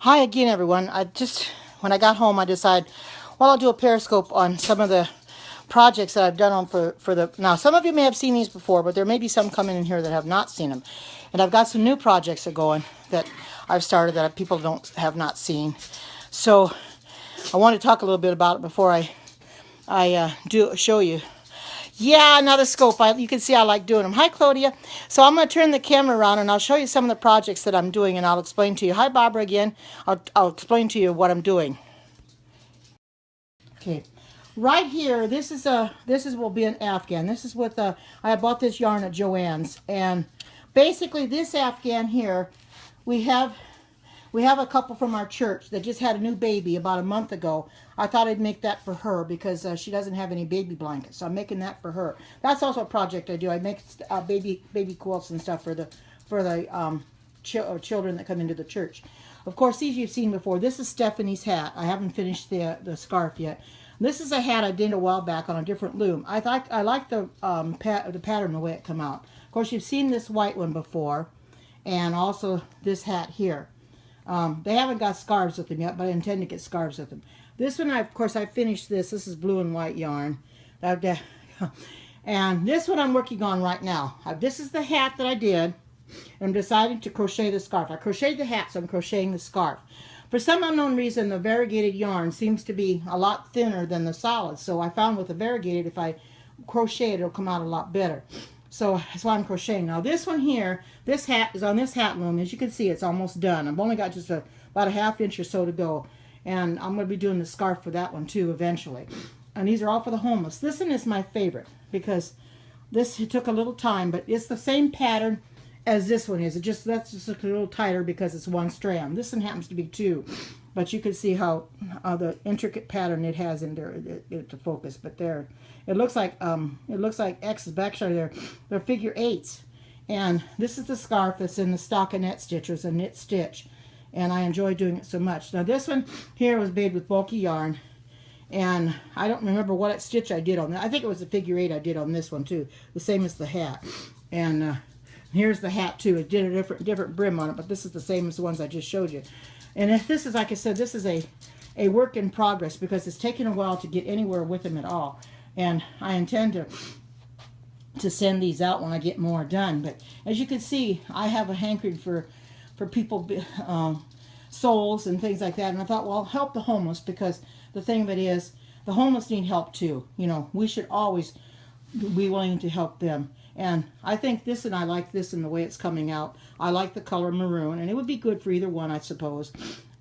Hi again, everyone. When I got home, I decided, well, I'll do a Periscope on some of the projects that I've done on now, some of you may have seen these before, but there may be some coming in here that have not seen them. And I've got some new projects that are going that I've started that people have not seen. So I want to talk a little bit about it before I do show you. Yeah, another scope. You can see I like doing them. Hi, Claudia. So I'm going to turn the camera around and I'll show you some of the projects that I'm doing and I'll explain to you. Hi, Barbara again. I'll explain to you what I'm doing. Okay. Right here, this will be an Afghan. This is with I bought this yarn at Joann's, and basically this Afghan here, we have a couple from our church that just had a new baby about a month ago. I thought I'd make that for her because she doesn't have any baby blankets, so I'm making that for her. That's also a project I do. I make baby quilts and stuff for the children that come into the church. Of course, these you've seen before. This is Stephanie's hat. I haven't finished the scarf yet. This is a hat I did a while back on a different loom. I like the pattern, the way it come out. Of course, you've seen this white one before, and also this hat here. They haven't got scarves with them yet, but I intend to get scarves with them. This one, of course, I finished this. This is blue and white yarn. And this one I'm working on right now. This is the hat that I did. I'm deciding to crochet the scarf. I crocheted the hat, so I'm crocheting the scarf. For some unknown reason, the variegated yarn seems to be a lot thinner than the solid. So I found with the variegated, if I crochet it, it'll come out a lot better. So that's why I'm crocheting. Now this one here, this hat is on this hat loom. As you can see, it's almost done. I've only got just about a half inch or so to go. And I'm going to be doing the scarf for that one too eventually. And these are all for the homeless. This one is my favorite because this took a little time, but it's the same pattern as this one is. That's just a little tighter because it's one strand. This one happens to be two. But you can see how the intricate pattern it has in there to focus. But there, it looks like X's backside there. They're figure eights, and this is the scarf that's in the stockinette stitch. It's a knit stitch, and I enjoy doing it so much. Now this one here was made with bulky yarn, and I don't remember what stitch I did on that. I think it was a figure eight I did on this one too, the same as the hat. And here's the hat too. It did a different brim on it, but this is the same as the ones I just showed you. And if this is, like I said, this is a work in progress because it's taken a while to get anywhere with them at all. And I intend to send these out when I get more done. But as you can see, I have a hankering for people, souls and things like that. And I thought, well, I'll help the homeless, because the thing of it is, the homeless need help too. You know, we should always be willing to help them. And I think this, and I like this in the way it's coming out. I like the color maroon, and it would be good for either one, I suppose.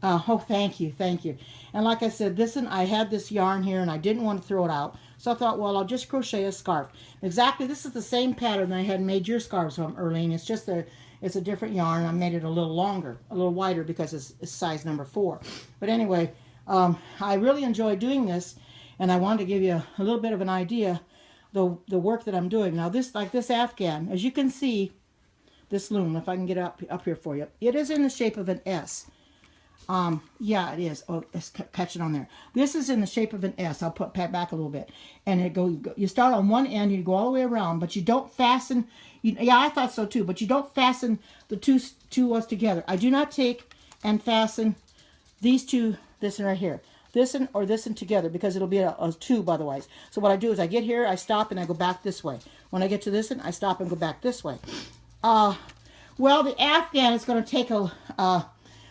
Oh, thank you. And like I said, I had this yarn here, and I didn't want to throw it out. So I thought, well, I'll just crochet a scarf. Exactly, this is the same pattern I had made your scarves from, Erlene. It's just it's a different yarn. I made it a little longer, a little wider, because it's size number 4. But anyway, I really enjoy doing this, and I wanted to give you a little bit of an idea the work that I'm doing. Now this Afghan, as you can see, this loom, if I can get up here for you, it is in the shape of an S. Yeah, it is. Oh, it's catching on there. This is in the shape of an S. I'll put back a little bit, and you start on one end, you go all the way around, but you don't fasten. Yeah, I thought so too, but you don't fasten the two ones together. I do not take and fasten these two, this one right here, this one or this one together, because it'll be a tube otherwise. So what I do is I get here, I stop, and I go back this way. When I get to this one, I stop and go back this way. Well, the Afghan is going to take a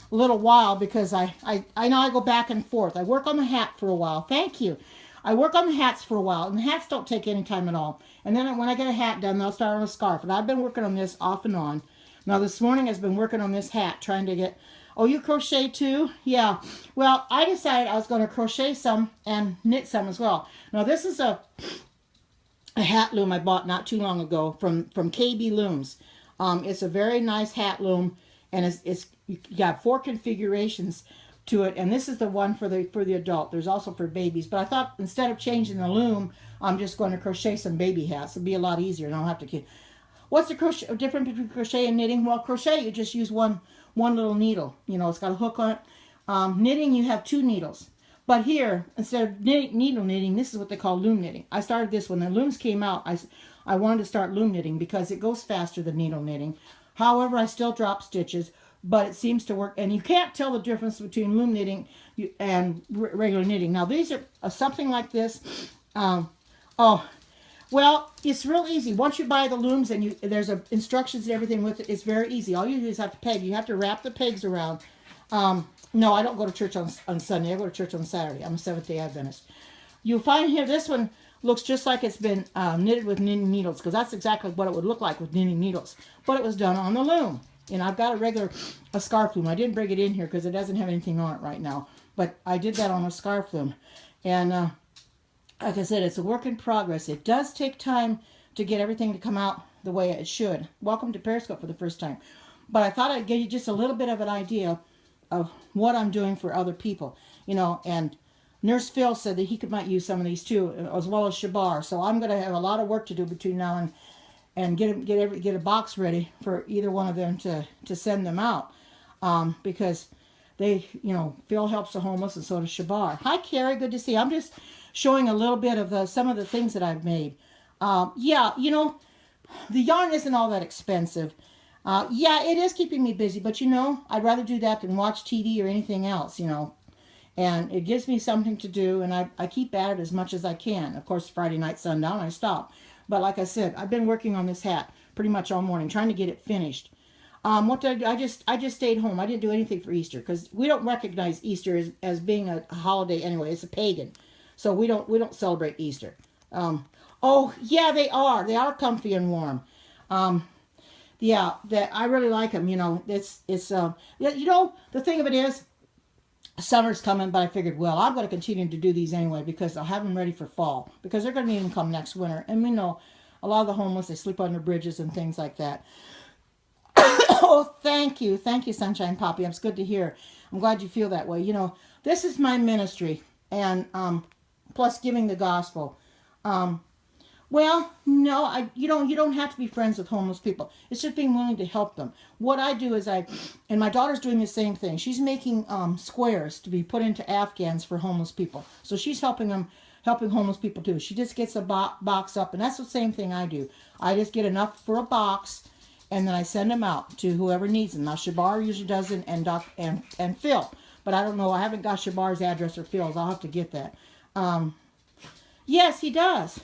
little while, because I know I go back and forth. I work on the hat for a while. Thank you. I work on the hats for a while, and the hats don't take any time at all. And then when I get a hat done, I'll start on a scarf. And I've been working on this off and on. Now this morning I've been working on this hat, trying to get... Oh, you crochet too? Yeah. Well, I decided I was going to crochet some and knit some as well. Now this is a hat loom I bought not too long ago from KB Looms. It's a very nice hat loom, and you got 4 configurations to it, and this is the one for the adult. There's also for babies, but I thought instead of changing the loom, I'm just going to crochet some baby hats. It'll be a lot easier, and I don't have to. What's the difference between crochet and knitting? Well, crochet, you just use one little needle. You know, it's got a hook on it. Knitting, you have 2 needles. But here, instead of needle knitting, this is what they call loom knitting. I started this when the looms came out. I wanted to start loom knitting because it goes faster than needle knitting. However, I still drop stitches. but it seems to work. And you can't tell the difference between loom knitting and regular knitting. Now these are something like this. Oh, well, it's real easy. Once you buy the looms and there's instructions and everything with it, it's very easy. All you do is have to peg. You have to wrap the pegs around. No, I don't go to church on Sunday. I go to church on Saturday. I'm a Seventh-day Adventist. You'll find here, this one looks just like it's been knitted with knitting needles, because that's exactly what it would look like with knitting needles. But it was done on the loom. And I've got a scarf loom. I didn't bring it in here because it doesn't have anything on it right now. But I did that on a scarf loom. And like I said, it's a work in progress. It does take time to get everything to come out the way it should. Welcome to Periscope for the first time. But I thought I'd give you just a little bit of an idea of what I'm doing for other people. You know, and Nurse Phil said that he might use some of these too, as well as Shabar. So I'm going to have a lot of work to do between now and get a box ready for either one of them to send them out, because they, you know, Phil helps the homeless and so does Shabar. Hi, Carrie, good to see you. I'm just showing a little bit of some of the things that I've made. Yeah, you know, the yarn isn't all that expensive. Yeah, it is keeping me busy, but you know, I'd rather do that than watch TV or anything else, you know. And it gives me something to do, and I keep at it as much as I can. Of course, Friday night, sundown, I stop. But like I said, I've been working on this hat pretty much all morning, trying to get it finished. What did I do? I just stayed home. I didn't do anything for Easter, because we don't recognize Easter as being a holiday anyway. It's a pagan. So we don't celebrate Easter. Oh, yeah, they are. They are comfy and warm. Yeah, I really like them. You know, you know, the thing of it is, summer's coming, but I figured, well, I'm going to continue to do these anyway, because I'll have them ready for fall, because they're going to need them come next winter. And we know a lot of the homeless, they sleep under bridges and things like that. Oh, thank you, Sunshine Poppy. It's good to hear. I'm glad you feel that way. You know, this is my ministry, and plus giving the gospel. Well, no, you don't have to be friends with homeless people. It's just being willing to help them. What I do is and my daughter's doing the same thing. She's making squares to be put into Afghans for homeless people. So she's helping homeless people too. She just gets a box up, and that's the same thing I do. I just get enough for a box, and then I send them out to whoever needs them. Now, Shabar usually does it, and Phil. But I don't know. I haven't got Shabar's address or Phil's. I'll have to get that. Yes, he does.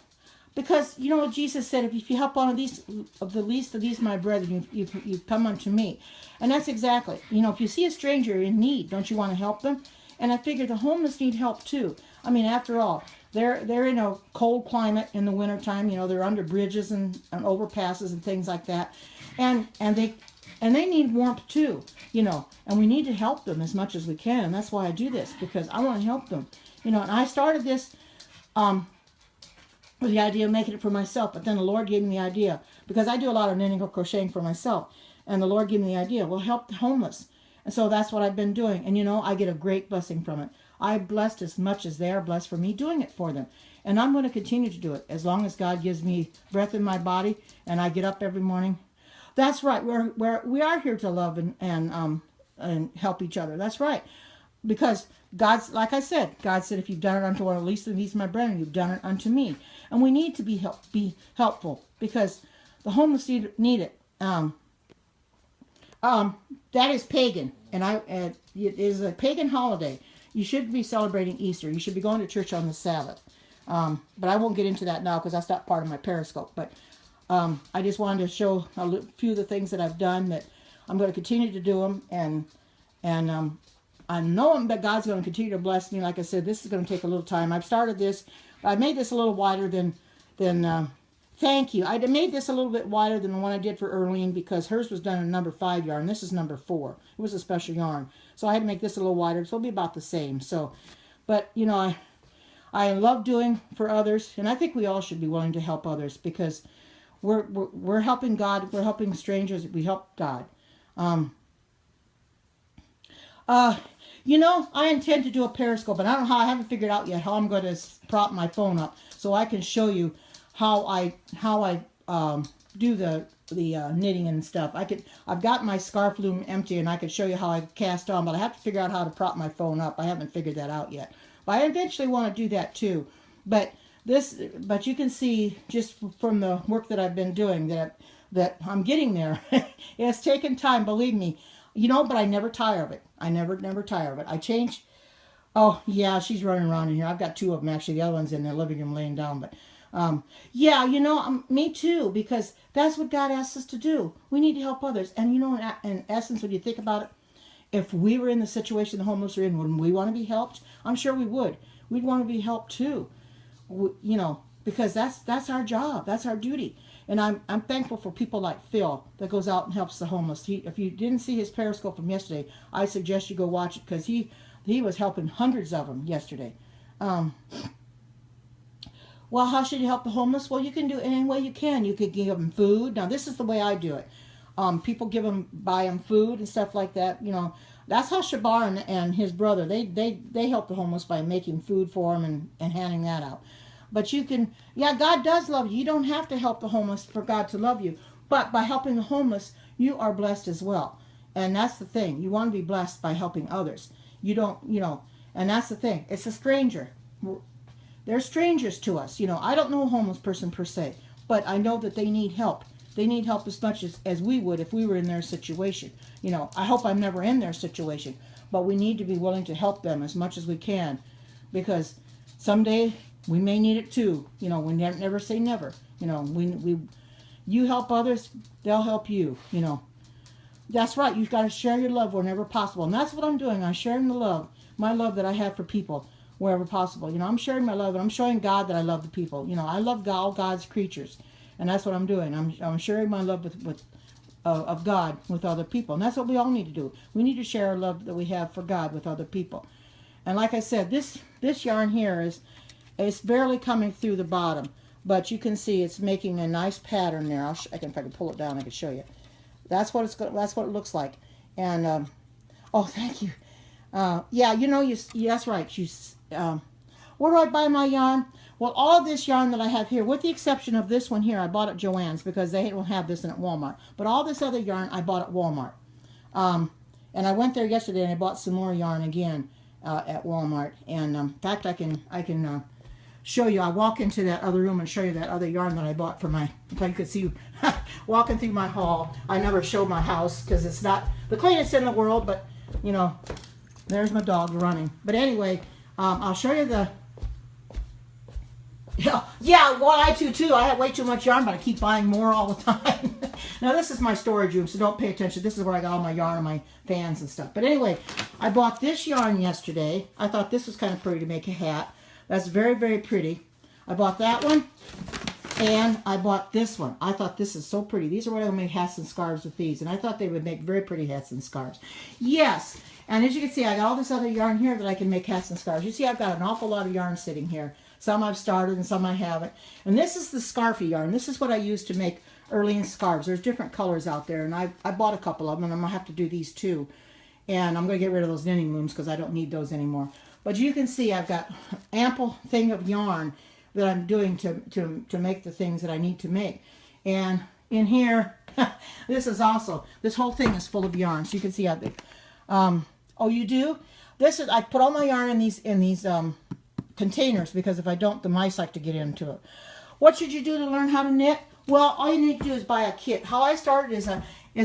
Because, you know what Jesus said, if you help one of the least of these my brethren, you've come unto me. And that's exactly, you know, if you see a stranger in need, don't you want to help them? And I figure the homeless need help too. I mean, after all, they're in a cold climate in the wintertime. You know, they're under bridges and overpasses and things like that. And they need warmth too, you know. And we need to help them as much as we can. And that's why I do this, because I want to help them. You know, and I started this with the idea of making it for myself, but then the Lord gave me the idea, because I do a lot of knitting or crocheting for myself, and the Lord gave me the idea, well, help the homeless. And so that's what I've been doing, and you know, I get a great blessing from it. I'm blessed as much as they are blessed for me doing it for them, and I'm going to continue to do it as long as God gives me breath in my body and I get up every morning. That's right, we are here to love and help each other. That's right, because God's, like I said, God said, if you've done it unto one of the least of these my brethren, you've done it unto me. And we need to be helpful, because the homeless need it. That is pagan, and it is a pagan holiday. You should be celebrating Easter. You should be going to church on the Sabbath. But I won't get into that now, because that's not part of my Periscope. But I just wanted to show a few of the things that I've done, that I'm going to continue to do them, and I know that God's going to continue to bless me. Like I said, this is going to take a little time. I've started this. I made this a little wider than thank you. I made this a little bit wider than the one I did for Erlene, because hers was done in number 5 yarn. This is number 4. It was a special yarn. So I had to make this a little wider. So it'll be about the same. So, but, you know, I love doing for others. And I think we all should be willing to help others, because we're helping God. We're helping strangers. We help God. You know, I intend to do a Periscope, and I haven't figured out yet how I'm going to prop my phone up so I can show you how I do the knitting and stuff. I've got my scarf loom empty, and I can show you how I cast on, but I have to figure out how to prop my phone up. I haven't figured that out yet, but I eventually want to do that too. But you can see just from the work that I've been doing that I'm getting there. It's taken time, believe me. But I never tire of it. I never tire of it. I change. Oh, yeah, she's running around in here. I've got two of them, actually. The other one's in the living room laying down. But, yeah, me too, because that's what God asks us to do. We need to help others. And, in essence, when you think about it, if we were in the situation the homeless are in, wouldn't we want to be helped? I'm sure we would. We'd want to be helped too, because that's our job. That's our duty. And I'm thankful for people like Phil that goes out and helps the homeless. If you didn't see his Periscope from yesterday, I suggest you go watch it, because he was helping hundreds of them yesterday. Well, how should you help the homeless? Well, you can do it any way you can. You could give them food. Now, this is the way I do it. People buy them food and stuff like that. That's how Shabar and his brother, they help the homeless by making food for them and handing that out. But you can, God does love you. You don't have to help the homeless for God to love you. But by helping the homeless, you are blessed as well. And that's the thing. You want to be blessed by helping others. You don't, and that's the thing. It's a stranger. They're strangers to us. I don't know a homeless person per se, but I know that they need help. They need help as much as we would if we were in their situation. I hope I'm never in their situation, but we need to be willing to help them as much as we can, because someday we may need it too. We never say never. You help others, they'll help you. That's right. You've got to share your love whenever possible, and that's what I'm doing. I'm sharing my love that I have for people wherever possible. I'm sharing my love, and I'm showing God that I love the people. I love all God's creatures. And that's what I'm doing. I'm sharing my love of God with other people. And that's what we all need to do. We need to share our love that we have for God with other people. And like I said, this yarn here it's barely coming through the bottom. But you can see it's making a nice pattern there. If I can pull it down, I can show you. That's what it looks like. And, oh, thank you. Yeah, that's right. Where do I buy my yarn? Well, all of this yarn that I have here, with the exception of this one here, I bought at Joann's because they don't have this in at Walmart. But all this other yarn I bought at Walmart. And I went there yesterday and I bought some more yarn again at Walmart. And in fact, I can show you. I'll walk into that other room and show you that other yarn that I bought for if you could see walking through my hall. I never show my house because it's not the cleanest in the world, but, there's my dog running. But anyway, I'll show you the... Yeah, well, I too. I have way too much yarn, but I keep buying more all the time. Now, this is my storage room, so don't pay attention. This is where I got all my yarn and my fans and stuff. But anyway, I bought this yarn yesterday. I thought this was kind of pretty to make a hat. That's very, very pretty. I bought that one, and I bought this one. I thought this is so pretty. These are what I make hats and scarves with these, and I thought they would make very pretty hats and scarves. Yes, and as you can see, I got all this other yarn here that I can make hats and scarves. You see, I've got an awful lot of yarn sitting here. Some I've started and some I haven't. And this is the scarfy yarn. This is what I use to make Earlene scarves. There's different colors out there, and I bought a couple of them, and I'm going to have to do these too. And I'm going to get rid of those knitting looms because I don't need those anymore. But you can see I've got ample thing of yarn that I'm doing to make the things that I need to make. And in here, this whole thing is full of yarn. So you can see how big. Oh, you do? I put all my yarn in these containers, because if I don't, the mice like to get into it. What should you do to learn how to knit? Well, all you need to do is buy a kit. How I started is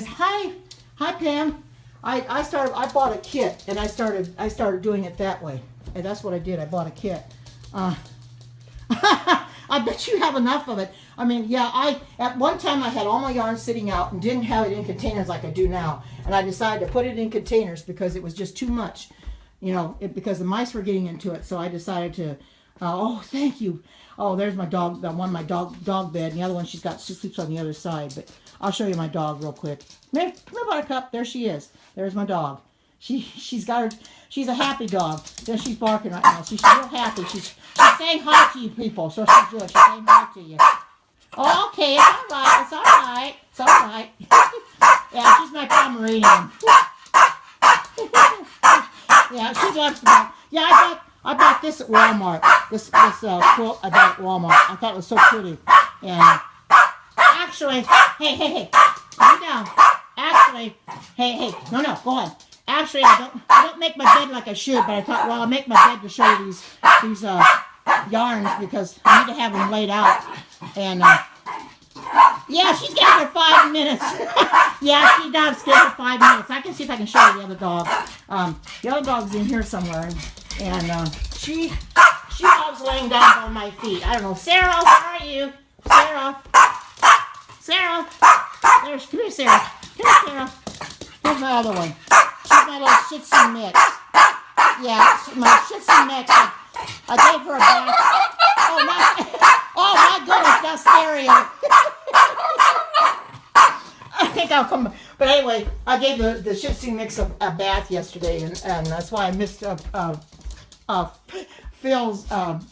hi Pam. I bought a kit, and I started doing it that way. And that's what I did. I bought a kit. I bet you have enough of it. I mean, yeah, at one time I had all my yarn sitting out and didn't have it in containers like I do now. And I decided to put it in containers because it was just too much. Because the mice were getting into it, so I decided to. Oh, thank you. Oh, there's my dog. My dog bed, and the other one she sleeps on the other side. But I'll show you my dog real quick. Come here, Buttercup. There she is. There's my dog. She's a happy dog. There she's barking right now. She's real happy. She's saying hi to you people. So she's good. She's saying hi to you. Oh, okay, it's all right. It's all right. It's all right. Yeah, she's my Pomeranian. Yeah, she loves the dog. Yeah, I bought this at Walmart. This quilt I bought at Walmart. I thought it was so pretty. And actually, hey, calm down. Actually, hey, no, go on. Actually, I don't make my bed like I should, but I thought, well, I'll make my bed to show you these yarns because I need to have them laid out. And Yeah, she's getting her 5 minutes. Yeah, she does get her 5 minutes. I can see if I can show you the other dog. The other dog's in here somewhere, and she loves laying down on my feet. I don't know. Sarah, where are you? Sarah. Sarah. There, come here, Sarah. Come here, Sarah. Here's my other one. She's my little Shih Tzu mix. Yeah, my Shih Tzu mix. I gave her a bath. Oh my goodness, that's stereo. I think I'll come. But anyway, I gave the Shih Tzu mix a bath yesterday, and that's why I missed Phil's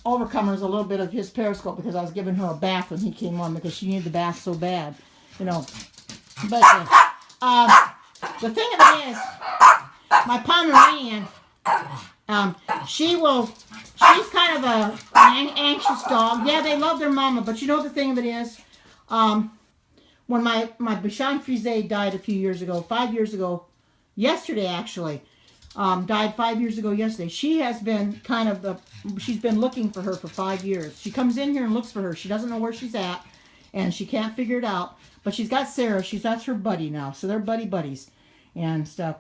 Overcomers a little bit of his Periscope, because I was giving her a bath when he came on, because she needed the bath so bad, you know. But the thing of it is, my Pomeranian, she's kind of an anxious dog. Yeah, they love their mama, but you know the thing of it is, when my Bichon Frise died a few years ago, 5 years ago, yesterday actually, died 5 years ago yesterday. She has been she's been looking for her for 5 years. She comes in here and looks for her. She doesn't know where she's at, and she can't figure it out. But she's got Sarah. That's her buddy now, so they're buddies and stuff.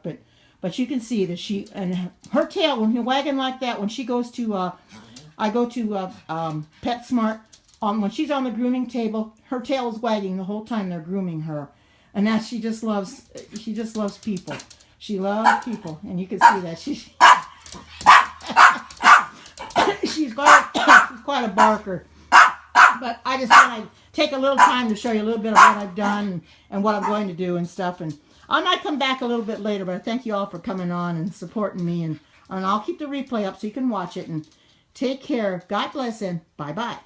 But you can see that and her tail, when you're wagging like that, when she goes to, I go to PetSmart, when she's on the grooming table, her tail is wagging the whole time they're grooming her, and that she just loves people. She loves people, and you can see that she's quite a barker. But I just want to take a little time to show you a little bit of what I've done and what I'm going to do and stuff. And I might come back a little bit later, but I thank you all for coming on and supporting me. And I'll keep the replay up so you can watch it. And take care. God bless, and bye-bye.